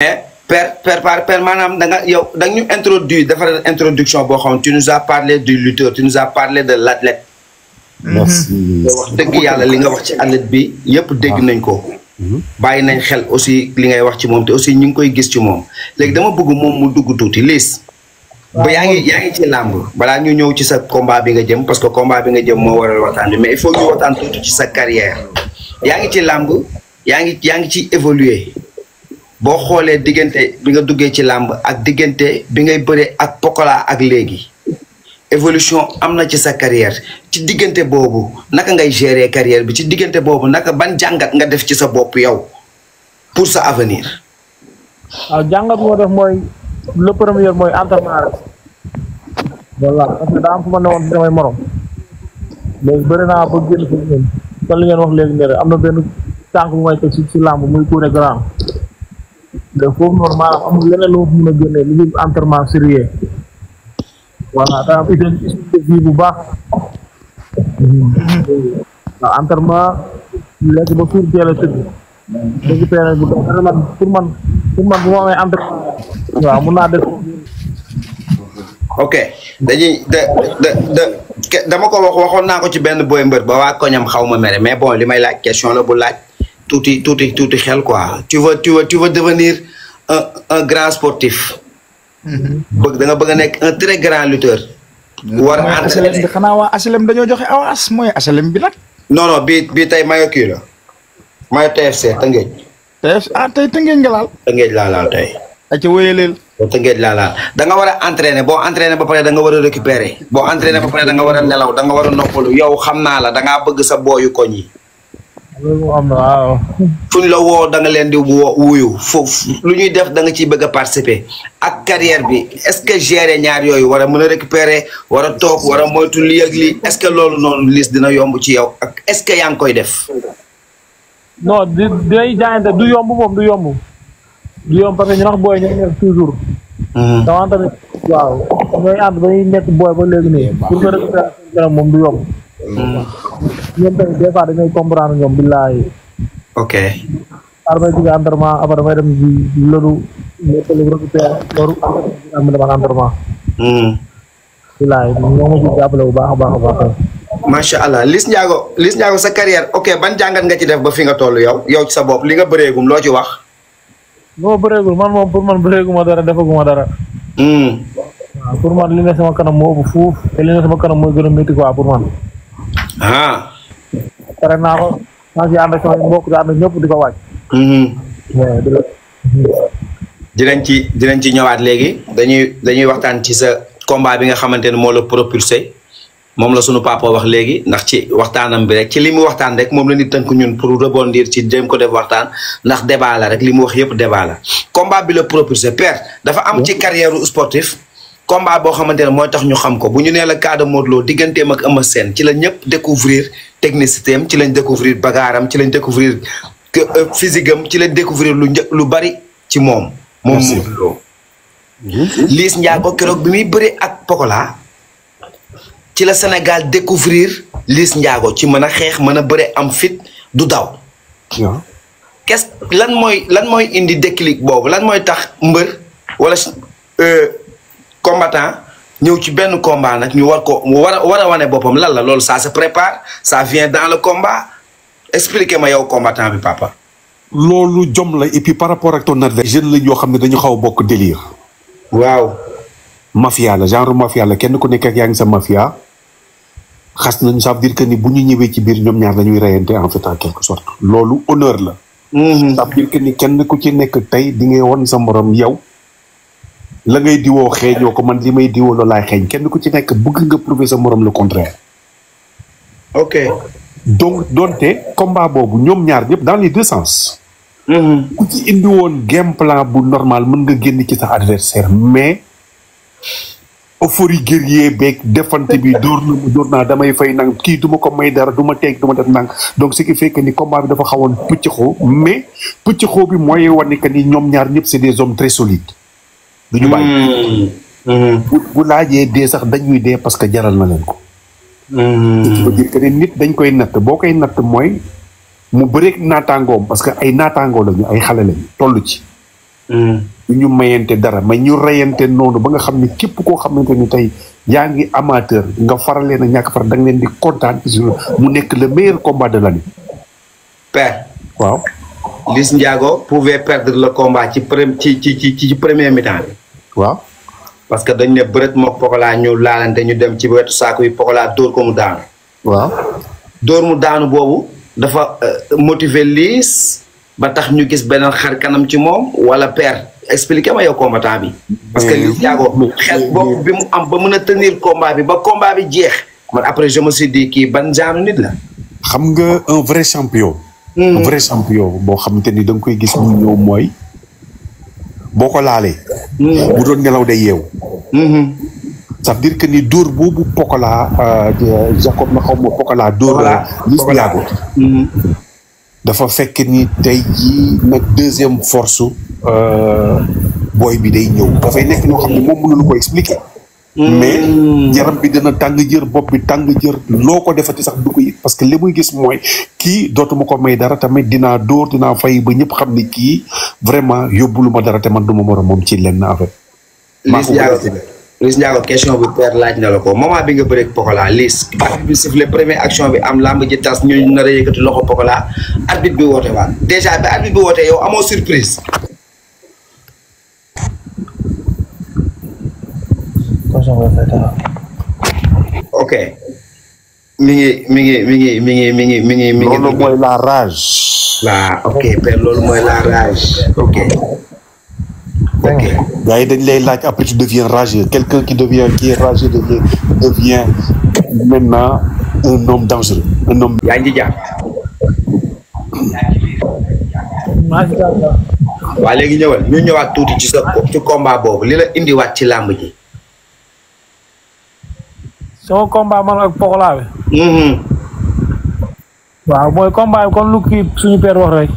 per maanaam yow da nga ñu introduire defar introduction boo xam tu nous as parlé du lutteur tu nous as parlé de l'athlète. merci. wax dëgg yàlla li nga wax ci athlète bi yëpp dégg nañ ko. bàyyi nañ xel aussi li ngay wax ci moom te aussi ñu ngi koy gis ci moom léegi dama bëgg moom mu dugg tuuti Liss. ba yaa ngi ci làmb balaa ñu ñëw ci sa combat bi nga jëm parce que combat bi nga jëm moo waral waxtaan bi mais il faut ñu waxtaan tuuti ci sa carrière yaa ngi ci làmb yaa ngi ci évoluer boo xoolee diggante bi nga duggee ci làmb ak diggante bi ngay bëree ak Pokola ak léegi évolution am na ci sa carrière ci diggante boobu naka ngay gérer carrière bi ci diggante boobu naka ban jàngat nga def ci sa bopp yow pour sa avenir. waaw jàngat moo def mooy le premier mooy entraînement rek voilà parce que daa am fu ma newoon samay morom léegi bëri naa ba génn fi ñun kon li ngeen wax léegi ne am na benn tànk bu may teg si làmb muy couré grand léegi foofu noonu maanaam amul leneen lu ma mën a génnee lu dul entraînement sérieux voilà daa am hygiène de vie bu baax waaw entraînement léegi ba suur teel a tëdd récupéré bu doon pour man bu ma amee entraînement waaw mun naa def. ok dama ko waxoon naa ko ci benn boy mbër ba waa koñam xaw ma mere mais bon li may laaj question la bu laaj tuuti xel quoi tu veux devenir un grand sportif. da nga bëgg a nekk un très grand lutteur. war a HLM bi xanaa waa HLM dañoo joxe avance mooy HLM bi nag. non bii tey mayo kii la mayo TFC Tëngéej. tey Tëngéej nga laal. Tëngéej laa laal tey. ca wéyaleel. Tëngéej laa laal da nga war a entraîner boo entraîner ba pare da nga war a récupérer boo entraîner ba pare da nga war a nelaw da nga war a noppalu yow xam naa la da ngaa bëgg sa booyu koñ yi. loolu am na waaw. fuñ la woo da nga leen di wuyu foofu lu ñuy def da nga ciy bëgg a participer ak carrière bi est-ce que gérer ñaar yooyu war a mën a récupérer war a toog war a moytu lii ak lii est-ce que loolu noonu Liss dina yomb ci yow ak est-ce que yaa ngi koy def. non dinay jaayante du yomb moom du yomb parce que ñu nax booy ñooy nekk toujours. dama tamit waaw ñooy ànd ba ñuy nekk booy ba léegi nii pour nga récupérer moom du yomb. ñoom tamit des fois dañuy comprendre ñoom billaay. ok. xaaral may jóge entraînement après damay dem di loolu lépp lu récupéré loolu am na dama entraînement. billaay ñoo ma ci jàppale bu baax a baax. macha allah Liss Ndiago sa carrière ok ban jàngat nga ci def ba fi nga toll yow ci sa bopp li nga bëreegum loo ci wax. loo bëreegul man moom pour man bëreeguma dara defaguma dara. waaw pour man li ne sama kanam moo ëpp fuuf te li ne sama kanam mooy gën a métti quoi pour man. pare naa ko maa ngi ànd ak sama mbokk di ànd ak ñëpp di ko wàcc. dinañ ci ñëwaat léegi dañuy waxtaan ci sa combat bi nga xamante ne moo la propulsé moom la sunu papa wax léegi ndax ci waxtaanam bi rek ci li mu waxtaan rek moom la ni tënk ñun pour rebondir ci dem ko def waxtaan ndax débat la rek li mu wax yëpp débat la combat bi la propulsé père dafa am ci carrière sportif combat boo xamante ne mooy tax ñu xam ko bu ñu nee la cas de Modou Lo digganteem ak Eumeu Sène ci la ñëpp découvrir technicité am ci lañ découvrir bagaaram ci lañ découvrir physique am ci lañ découvrir lu bari ci moom Modou Lo. Liss Ndiago keroog bi muy bëri ak Pokola ci la Sénégal découvrir Liss Ndiago ci mën a xeex mën a bëri am fit du daw. lan mooy indi déclic boobu lan mooy tax mbër wala combattant ñëw ci benn combat nag ñu war a wane boppam lan la loolu ça se prépare ça vient dans le combat expliquez ma yow combattant bi papa. loolu jom la et puis par rapport ak ton adversaire jeune la yoo xam ne dañu xaw a bokk délire. waaw. mafia la genre mafia la kenn ku nekk ak yaa ngi sa mafia xas nañu ça veut dire que ni bu ñu ñëwee ci biir ñoom ñaar dañuy reyante en fait en quelque sorte loolu honneur la. ça veut dire que ni kenn ku ci nekk tey di ngay won sa morom yow la ngay diwoo xeeñoo ko man li may diwoo loolu laay xeeñ kenn ku ci nekk bëgg nga prouver sa morom le contraire. ok. donc donte combat boobu ñoom ñaar ñëpp dans les deux sens. ku ci indi woon game plan bu normal mën nga génn ci sa adversaire mais euphorie guerrier beeg defante bi dóor naa damay fay nang kii du ma ko may dara du ma teeg du ma def nang donc ce qui fait que ni combat bi dafa xawoon pëccxoo mais pëccxoo bi mooy wane que ni ñoom ñaar ñëpp c'est des hommes très solides. du ñu bàyyi. bu laajee dee sax dañuy dee parce que jaral na leen ko. ce veut dire que ni nit dañ koy natt boo koy natt mooy mu bëreeg naataangoom parce que ay naataangoo lañu ay xale lañu toll ci. ñu mayante dara mais ñu reyante noonu ba nga xam ne képp koo xamante ni tey yaa ngi amateur nga faralee na ñàkk far da nga leen di kontaan mu nekk le meilleur combat de l'année. Père. waaw. Liss Ndiago pouvait perdre le combat ci premier mi-temps bi. waaw. parce que dañ ne bëreet mook Pokola ñu laalante ñu dem ci wetu saako yi Pokola dóor ko mu daanu. waaw. dóor mu daanu boobu dafa motiver Liss ba tax ñu gis beneen xar kanam ci moom wala Père expliqué ma yow combattant bi. parce que Liss Ndiago xel bopp bi mu am ba mën a tenir combat bi ba combat bi jeex. man après je me suis dit kii ban genre nit la. xam nga un vrai champion. un vrai champion boo xamante ni da nga koy gis mu ñëw mooy boo ko laalee. bu doon nelaw day yeew. ça veut dire que ni dóor boobu Pokola Jacob na xaw ma Pokola dóor. Liss Ndiago dafa fekk ni tey jii nag deuxième force booy bi day ñëw dafay nekk ñoo xam ne moom mënuñu ko expliquer. mais yaram bi dina tàng jër bopp bi tàng jër loo ko defati sax du ko yëg parce que li muy gis mooy kii dootuma ko may dara tamit dinaa dóor dinaa fay ba ñëpp xam ni kii vraiment yóbbulu ma dara te man du ma mën a moom ci lenn en fait. Liss Ndiago question bi Père laaj na la ko moment bi nga bëreeg Pokola Liss arbitre bi sifflé première action bi am lamb ji tas ñu nar a yëkkati loxo Pokola arbitre bi woote waat déjà bi arbitre bi woote yow amoo surprise. ok mi ngi. loolu mooy la rage. waaw ok Père loolu mooy la rage ok. ok gars yi dañ lay laaj après tu deviens rageux quelqu'un qui est rageux devient maintenant un homme dangereux un homme. yaa ngi jàpp. waa léegi ñëwal ñu ñëwaat tuuti ci combat boobu li la indiwaat ci làmb ji. sama combat man ak Pokola bi. waaw mooy combat bi kon lu kii suñu père wax rek.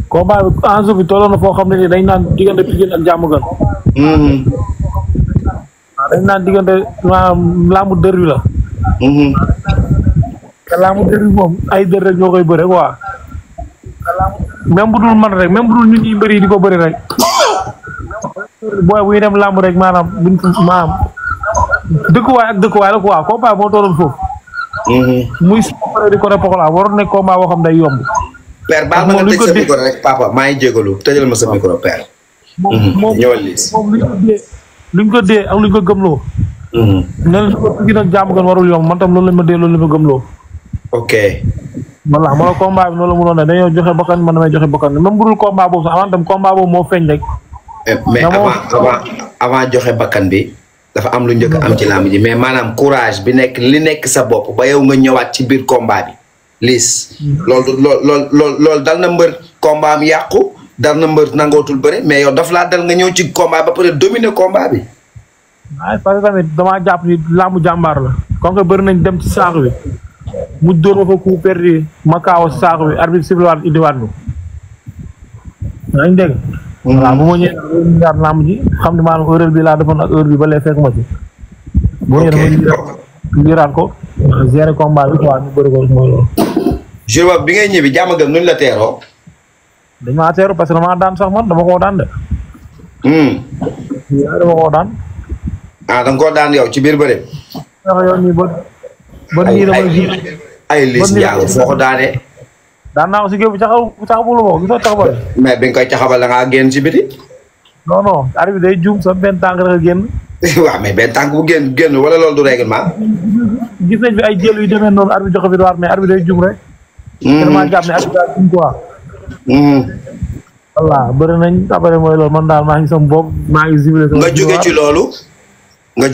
combat bi enjeu bi tolloon na foo xam ne nii dañ naan diggante Pikine ak Diamaguène. waaw dañ naan diggante maanaam làmbu dër bi la. te làmbu dër bi moom ay dër rek ñoo koy bëre quoi. même bu dul man rek même bu dul ñun ñuy bëri di ko bëri rek. booy bu ñu dem làmb rek maanaam buñ maanaam dëkkuwaay ak dëkkuwaay la quoi combat moo tolloon foofu. muy si di ko rek Pokola waroon nekk combat boo xam day yomb. Père baal ma nga tëj sa micro rek papa maa ngi jégalu tëjal ma sa micro Père. ñëwal Liss moom luñ ko dee ak luñ ko gëmloo. ne la ko Pikine ak Diamaguène warul yomb man tam loolu lañ ma dee loolu lañ ma gëmloo. ok. voilà ma ne combat bi noonu la mu doon ne dañoo joxe bakkan man damay joxe bakkan même bu dul combat boobu sax avant tam combat boobu moo feeñ rek. mais avant joxe bakkan bi dafa am lu njëkk am ci làmb ji mais maanaam courage bi nekk li nekk sa bopp ba yow nga ñëwaat ci biir combat bi. Liss loolu dal na mbër combat am yàqu dal na mbër nangootul bëre mais yow daf laa dal nga ñëw ci combat ba pare dominer combat bi. waaye parce que tamit damaa jàpp ni làmbu jàmbaar la comme que bëri nañ dem ci saako bi mu dóor ma fa coup perdu ma kaawa si saako bi arbitre sifflé waat indiwaat ñu. yaa ngi dégg. voilà bu ma ñëwee làmb ji xam ne maanaam heure bi laa defoon ak heure bi ba léegi fekk ma ci. boo ñëwee dama liiraat ko gérer combat bi quoi ñu bëri ko mooy loolu. jour bi ngay ñibbi Diamaguène nuñ la teeroo. dañ maa teeru parce que damaa daan sax man dama koo daan de. dama koo daan. ah da nga koo daan yow ci biir bëre. ay Liss Ndiago foo ko daanee. daan naa ko si géew bi caxabulu ma ko gisoo caxabal. mais bi nga koy caxabal da ngaa génn ci biti. non non arbitre bi day juum sa benn tànk rek a génn. waaw mais benn tànk bu génn wala loolu du règlement. gis nañ fi ay jël yu demee noonu arbitre joxe victoire mais arbitre day juum rek. vraiment jàpp ne arbitre daal juum quoi. voilà bëri nañ après mooy loolu man daal maa ngi sam bopp maa ngi zibilé. nga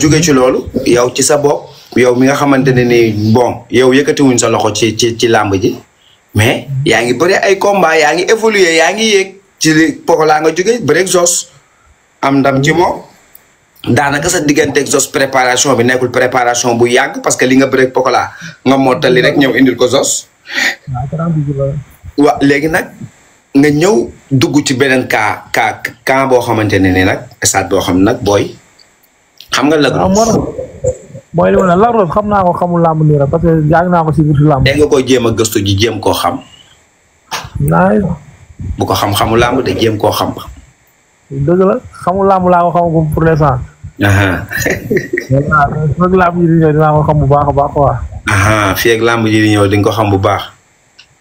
jóge ci loolu. yow ci sa bopp yow mi nga xamante ne ni bon yow yëkkatiwuñ sa loxo ci làmb ji mais yaa ngi bëri ay combat yaa ngi évoluer yaa ngi yéeg ci Pokola nga jóge bëreeg Zos am ndam ci moom daanaka sa digganteeg Zos préparation bi nekkul préparation bu yàgg parce que li nga bëreeg Pokola nga mottali rek ñëw indil ko Zos. waaw léegi nag nga ñëw dugg ci beneen cas boo xamante ne ni nag stade boo xam nag booy xam nga Lac Rose. mooy li ma ne Lac Rose xam naa ko xamul làmb nii rek parce que yàgg naa ko si biir làmb. dégg nga koy jéem a gëstu ji jéem koo xam. bu ko xam-xamu làmb de jéem koo xam. dëgg la xamul làmb laa ko xamagum pour l'instant. waaw làmb ji di ñëw dinaa ko xam bu baax a baax quoi. fii ak làmb ji di ñëw di nga ko xam bu baax.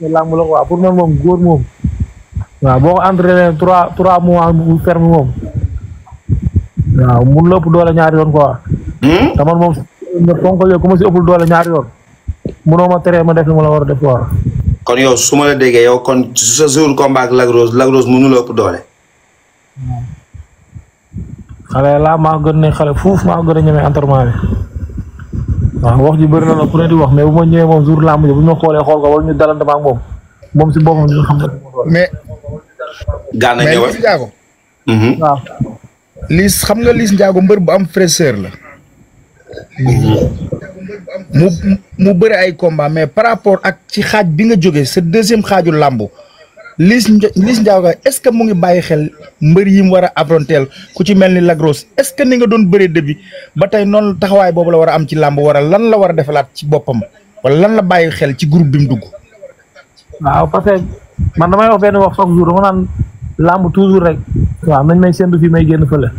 làmb la quoi pour man moom góor moom. waaw boo ko entraîné 3 mois bu ferme moom. waaw mun la ëpp doole ñaari yoon quoi. te man moom nga ponkal yow ku ma si ëppul doole ñaari yoon. munoo ma teree ma def li ma la war a def quoi. kon yow su ma la déggee yow kon sa jour combat ak Lac Rose mënu la ëpp doole. xale laa maa gën ne xale fuuf maa gën a ñemee entraînement bi. waaw wax ji bëri na la ku ne di wax mais bu ma ñëwee moom jour làmb ji bu ñu ma xoolee xool ko wala ñu dalante ma ak moom si boppam ñu xam ne. mais. Gana ñëwal Liss Ndiago. waaw. Liss xam nga Liss Ndiago mbër bu am fraîcheur la. mu bëri ay combat mais par rapport ak ci xaaj bi nga jógee sa deuxième xaaju làmb Liss Ndiago est-ce que mu ngi bàyyi xel mbër yi mu war a affronter ku ci mel ni Lac Rose est-ce que ni nga doon bëree début ba tey noonu taxawaay boobu la war a am ci làmb wala lan la war a defalaat ci boppam wala lan la bàyyi xel ci groupe bi mu dugg. waaw parce que man damay wax benn wax chaque jour dama naan làmb toujours rek waaw nañ may séntu fii may génn fële.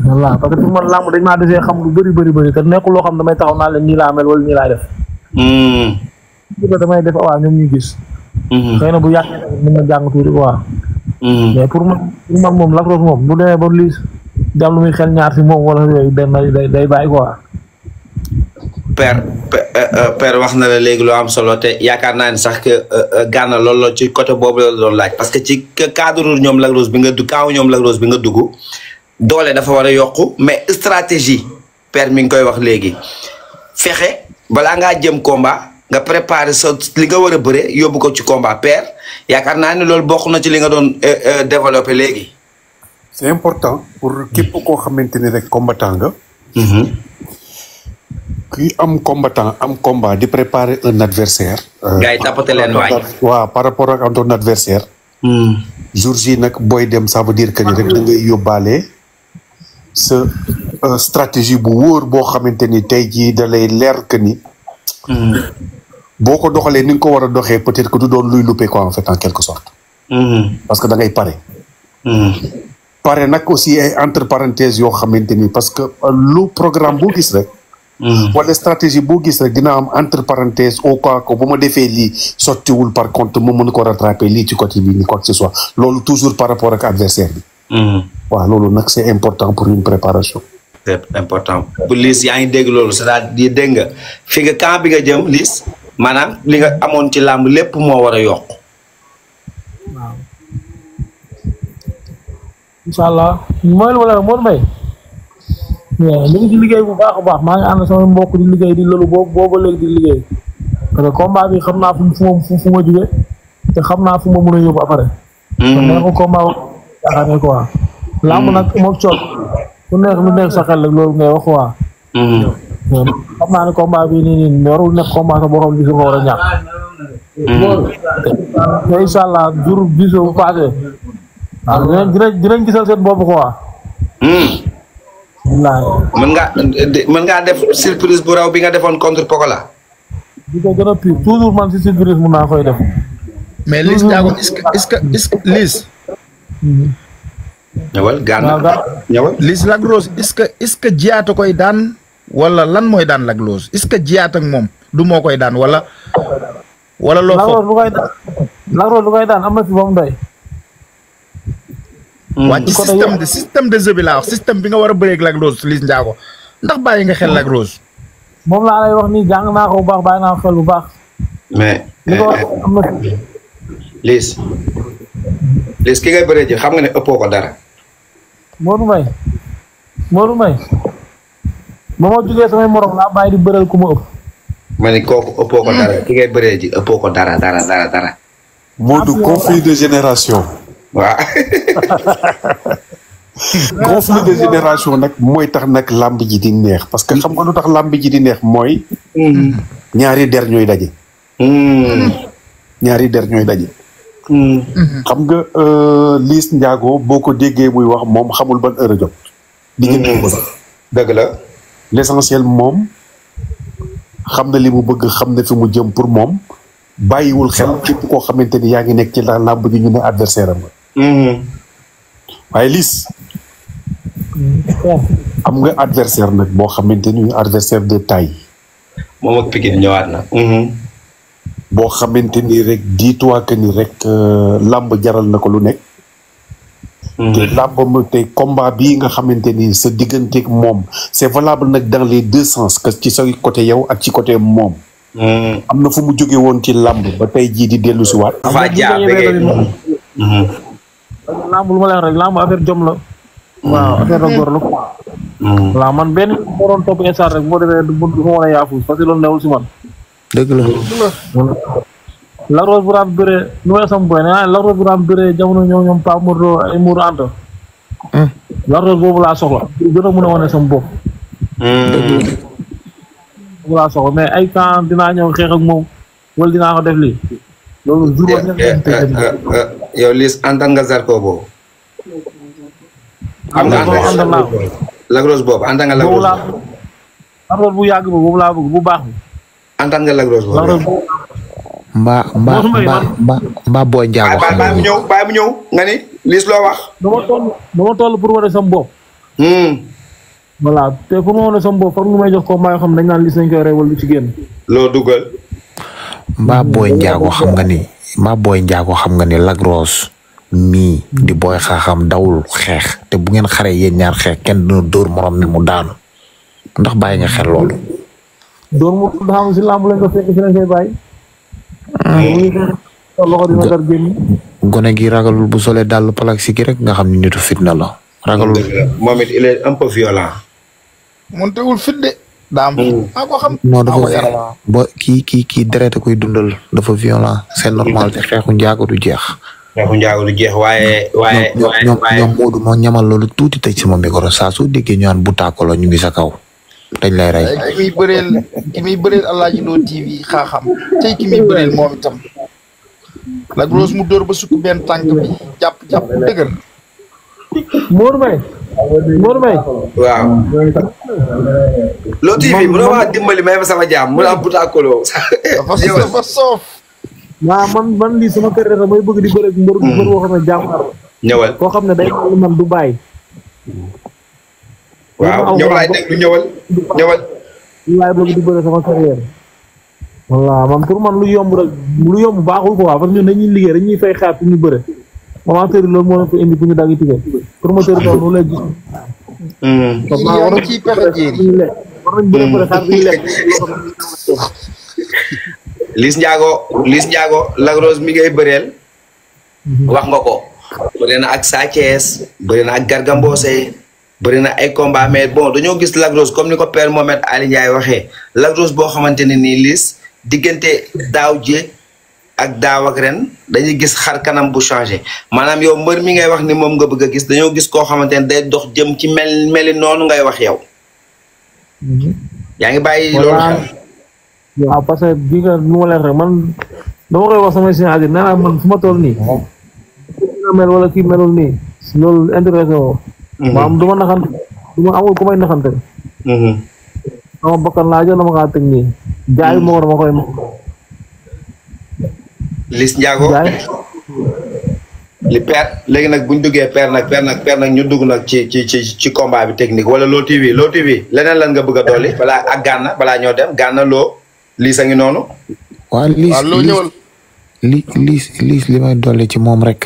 voilà parce que pour man làmb dañ maa desee xam lu bëri te nekkul loo xam damay taxaw naa leen nii laa mel wala nii laay def. damay def waaw ñoom ñuy gis. xëy na bu yàggee tamit mën na jàng tuuti quoi. mais pour man moom Lac Rose moom bu demee ba Liss jàmm lu muy xel ñaar si moom wala yooyu benn day bàyyi quoi. père wax na la léegi lu am solo te yaakaar naa ne sax que Gana loolu la ci côté boobu la doon laaj parce que ci cadre ñoom Lac Rose bi nga dugg ñoom Lac Rose bi nga dugg doole dafa war a yokku mais stratégie père mi ngi koy wax léegi fexe balaa ngaa jëm combat nga préparer sa li nga war a bëre yóbbu ko ci combat père yaakaar naa ne loolu bokk na ci li nga doon développer léegi. c'est important pour képp koo xamante ni rek combattant nga. kuy am combat di préparer un adversaire. gars yi tapote leen waay. waaw par rapport ak ton adversaire. jour ji nag booy dem ça veut dire que ni rek da ngay yóbbaale sa stratégie bu wóor boo xamante ni tey jii da lay leer que ni. boo ko doxalee ni nga ko war a doxee peut-être que du doon luy loupé quoi en fait en quelque sorte. parce que da ngay pare. pare nag aussi ay entre parenthèses yoo xamante ni parce que lu programme boo gis rek. wala stratégie boo gis rek dina am entre parenthèses au cas que bu ma defee lii sottiwul par contre ma mën ko rattraper lii ci côté bi ni quoi que ce soit loolu toujours par rapport ak adversaire bi. waaw loolu nag c'est important pour une préparation. c'est important bu Liss yaa ngi dégg loolu c'est-à-dire dégg nga fi nga camp bi nga jëm Liss maanaam li nga amoon ci làmb lépp moo war a yokk. waaw. incha allah mooy wala Mor Mbaye. waaw ñu ngi ci liggéey bu baax a baax maa ngi ànd sama mbokk di liggéey di loolu boobu léegi di liggéey parce que combat bi xam naa fu ma jógee te xam naa fu ma mën a yóbbu après. kon nee ko combat yaakaar quoi. làmb nag moom coot ku nekk lu nekk sa xel rek loolu ngay wax quoi. xam naa ne combat bi nii warul nekk combat sax boo xam ne ko war a ñàkk. te incha allah jur gisoo bu paasee. waaw dinañ gisal seen bopp quoi. mën ngaa def surprise bu raw bi nga defoon contre Pokola. di ko gën a pire toujours man si surprise mun naa koy def. mais Liss Ndiago est-ce que Liss. ñëwal Gana ñëwal. Liss Lac Rose est-ce que jiyaata koy daan wala lan mooy daan Lac Rose est-ce que jiyaat ak moom du moo koy daan wala. loo foog Lac Rose lu koy daan am na fi ba mu doy. waa ci système de jeu bi laa wax système bi nga war a bëreeg Lac Rose Liss Ndiago ndax bàyyi nga xel Lac Rose. moom laa lay wax nii jàng naa ko bu baax bàyyi naa ko xel bu baax. mais li ko wax am na fi. Liss ki ngay bëree ji xam nga ne ëppoo ko dara. Modou Mbaye ba ma jugee samay morom laa bàyyi di bëreel ku ma ëpp. ma ne kooku ëppoo ko dara ki ngay bëree ji ëppoo ko dara. Modou conflit de génération. waaw. conflit de génération nag mooy tax nag làmb ji di neex parce que xam nga lu tax làmb ji di neex mooy. ñaari der ñooy daje. xam nga Liss Ndiago boo ko déggee muy wax moom xamul ban heure a jot. diggante ko sax. dëgg la. l'essentiel moom xam na li mu bëgg xam na fi mu jëm pour moom bàyyiwul xel képp koo xamante ni yaa ngi nekk ci làmb ji ñu ne adversaire am. waaye Liss am nga adversaire nag boo xamante ni adversaire de taille. moom ak Pikine ñëwaat na. boo xamante ni rek dis-toi que ni rek làmb jaral na ko lu nekk. te làmb ma tey combat bii nga xamante ni sa digganteeg moom c'est valable nag dans les deux sens que ci sa côté yow ak ci côté moom. am na fu mu jóge woon ci làmb ba tey jii di dellu si waat. dafa jaar làmb lu ma lay wax rek làmb affaire jom la. waaw affaire la góor la. waaw man benn moo doon topp instant rek boo demee du ma mën a yaafus parce que loolu newul si man. dëgg la. Lac Rose bu daan bëree nu may sama boy nee naa Lac Rose bu daan bëree jamono ñoom Pape Mordo ay Mourou Anta. Lac Rose boobu laa soxla gën a mën a wane sama bopp. boobu laa soxla mais ay temps dinaa ñëw xeex ak moom wala dinaa ko def lii. loolu juróom yow Liss àndal nga Zarko boobu. am nga àndal Lac Rose boobu àndal nga Lac Rose. Lac Rose bu yàgg boobu laa bëgg bu baax bi. àndal nga Lac Rose boobu. mbaa booy njaago xam nga ni bàyyi mu ñëw nga ni Liss loo wax. dama toll pour wane sama bopp. voilà te pour ma wane sama bopp foog ñu may jox combat yoo xam ne dañ naan Liss nañ koy rey wala lu ci génn. loo dugal. mbaa booy njaago xam nga ni Lac Rose mii di booy xaaxam dawul xeex te bu ngeen xaree yéen ñaar xeex kenn dina dóor morom mi mu daanu ndax bàyyi nga xel loolu. dóor mu daanu si làmb lañ ko fekk si lañ koy bàyyi. loxo dina dar génn. gone gi ragalul bu solee dàll palak si gi rek nga xam ni nitu fitna la ragalul. moom it il est un peu violent. montewul fit de. daam ko xam. non dafa ba kii deret koy dundal dafa violent c'est normal te xeexu njaago du jeex. waaye. ñoom Modou moo ñamal loolu tuuti tëj sama micro saa soo déggee ñu naan bu tàkkaloo ñu ngi sa kaw dañ lay rey. ki muy bëreel Alaaji Lo TV xaaxam tey ki muy bëreel moom itam. Lac Rose mu dóor ba sukk benn tànk bi jàpp bu dëgër. Mor Mbaye. waaw. Lo TV bu doon wax dimbali may ma sama jaam mu am bu tàkkaloo. dafa soof. waaw man lii sama kër rek may bëgg di bëre ak mbër boo xam ne jàmbaar la. ñëwal koo xam ne day man du bàyyi. waaw ñëw laay déglu ñëwal. laay bëgg di bëre sama carrière. voilà man pour man lu yomb baaxul quoi parce que ñun dañuy liggéey dañuy fay xaar pour ñu bëre. amateur loolu moo leen ko indi pour ñu dagg tigé promoteur bi noonu lay gis. war nañ ciy pexe jéeri. war nañ bëre xaar bi ñu lekk. Liss Ndiago Lac Rose mi ngay bëreel. wax nga ko. bëri na ak Sa Thiès bëri na ak Garga Mbossé bëri na ay combat mais bon dañoo gis Lac Rose comme ni ko père Mohamed Ali Ndiaye waxee Lac Rose boo xamante ne nii Liss diggante daaw jéeg ak daaw ak ren dañuy gis xar kanam bu changé maanaam yow mbër mi ngay wax ni moom nga bëgg a gis dañoo gis koo xamante ne day dox jëm ci meli noonu ngay wax yow. yaa ngi bàyyi loolu xel. waaw parce que bii nga nu ma leen rek man dama koy wax samay signature nee naa man fu ma toll nii. mel wala kii melul nii loolu intéressé woo. maanaam du ma naxante du ma amul ku may naxante. sama bakkan laa jox dama kaa teg nii jaay moo dama koy. Liss Ndiago li père léegi nag buñ duggee père nag ñu dugg nag ci combat bi technique wala Lo TV leneen lan nga bëgg a dolli balaa ak Gana balaa ñoo dem Gana Lo Liss a ngi noonu. waaw Liss li may dolli ci moom rek.